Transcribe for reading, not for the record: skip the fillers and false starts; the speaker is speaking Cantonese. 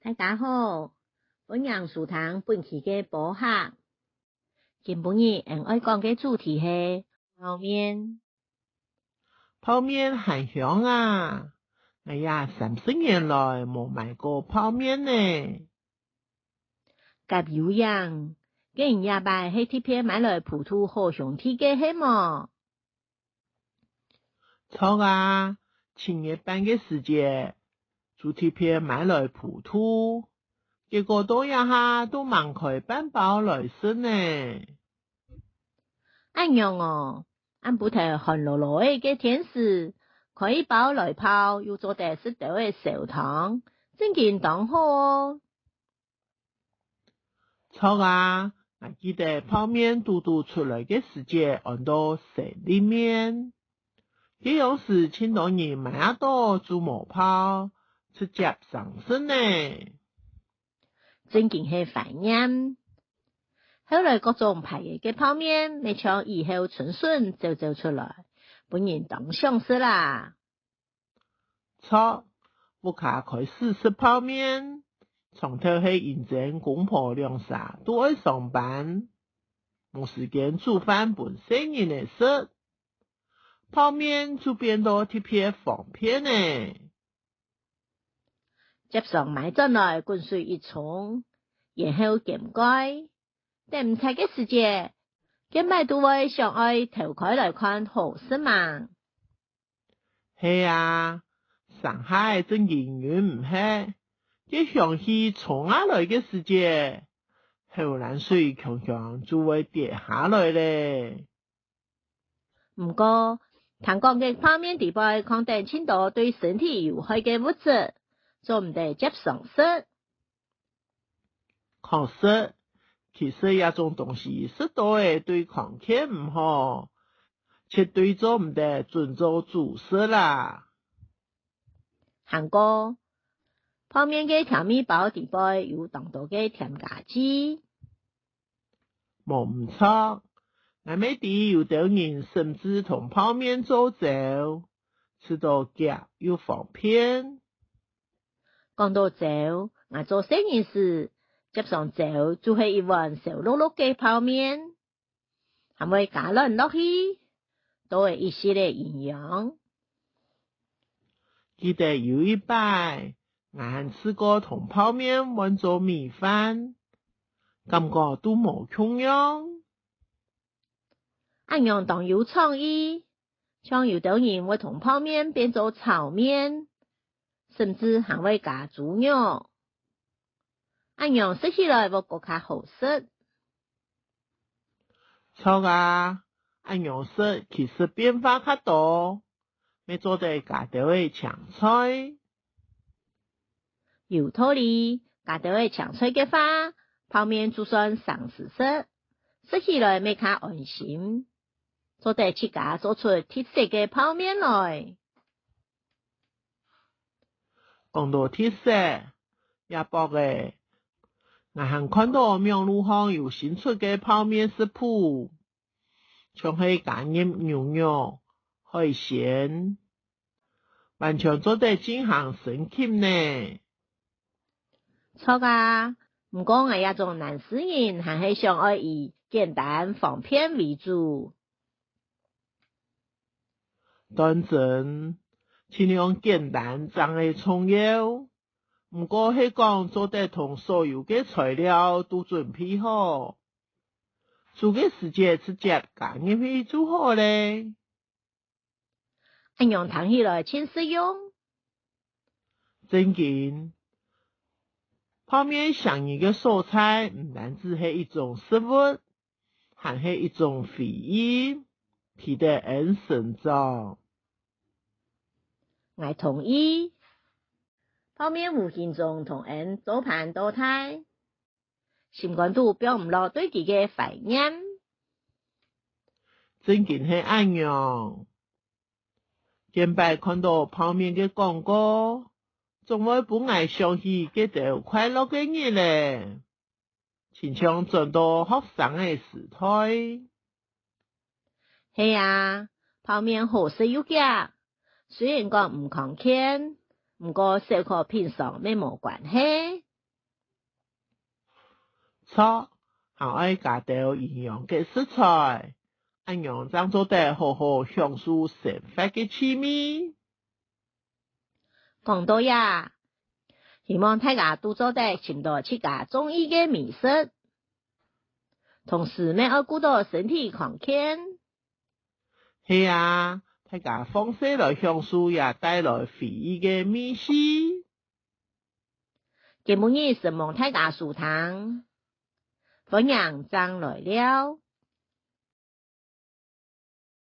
大家好，本人书堂本期嘅播客，今本日爱讲嘅主题係泡面。泡面很香啊！哎呀，30年來冇買過泡面呢。甲有樣，今日夜擺喺貼片買來普渡好兄弟嘅係麼？錯啊，7月半嘅時節，做貼片買來普渡，結果到一下都盲開半包來食呢。按樣哦，按不睇寒落落嘅天時，可以包來泡，又做得適當嘅燒湯，真健當好哦。錯啊，我記得泡面嘟嘟出來嘅時節，按到食里面，這樣時青島人買得多做毛泡，直接上身呢。真勁係懷念。後來各種牌嘅泡面，未像以後春筍就出來，本人當上市啦。錯，我卡開始食泡面，從頭係認真公婆兩煞都愛上班，冇時間煮飯本生人嚟食，泡面就變到特別方便呢。接上買進來滾水一沖，然後檢蓋。等唔切嘅時節，檢買都會上愛頭開來看好食嘛。係啊，上海真營運唔係，一想起從下來嘅時節，後冷水強強就會跌下來咧。唔過，聽講嘅泡面地位抗定青島對身體有害嘅物質，做唔得接上食。抗食，其實一種東西食多誒對康健唔好，絕對做唔得盡做主食啦。韓國泡面嘅調味包地位有當多嘅添加劑，冇唔錯。我咪啲有啲人甚至同泡面做粥，吃到夾又方便。講到粥，我做生意時接上粥就係一碗燒碌碌嘅泡面，係咪加卵落去，都係一系列營養。記得有一擺，我試過同泡面混做米飯，感覺都冇窮樣。按樣當有創意，像有啲人會同泡面變做炒面，甚至還會加豬肉。按樣食起來會更加好食。錯啊，按樣食其實變化較多，咪做得加到嘅青菜。有道理，加到嘅青菜嘅話，泡面就算生食食，食起來咪較安心。做得自家做出特色嘅泡面來。講到特色，也博嘅，我還看到網路上有新出嘅泡面食譜，像係加入牛肉、海鮮，完全做得真行神奇呢。錯啊，唔過我也種男士人還係想愛以簡單方便為主。當真，盡量簡單爭嘅重要，唔過係講做得同所有嘅材料都準備好，做嘅時間直接加入去就好咧。按樣聽起來真實用。真嘅，泡面想一個蔬菜唔單止係一種食物，還係一種回憶，提得很成長。我同意，泡面無形中同人做盤多態，心肝都表唔落對佢嘅懷念。真嘅係按樣，見擺看到泡面嘅廣告，總會不愛想起嗰條快樂嘅日咧，親像轉到學生嘅時代。係啊，泡面好食又夾。雖然講唔抗健，唔過小可平常沒冇關係。错，还爱加到营养嘅食材，安样才做得好好享受生活嘅趣味。讲到呀，希望大家都做得寻到自家中意嘅美食，同时要爱顾到身体康健。系啊，大家放肆来享受也带来回忆嘅美食。今日希望大家舒坦，欢迎张来了。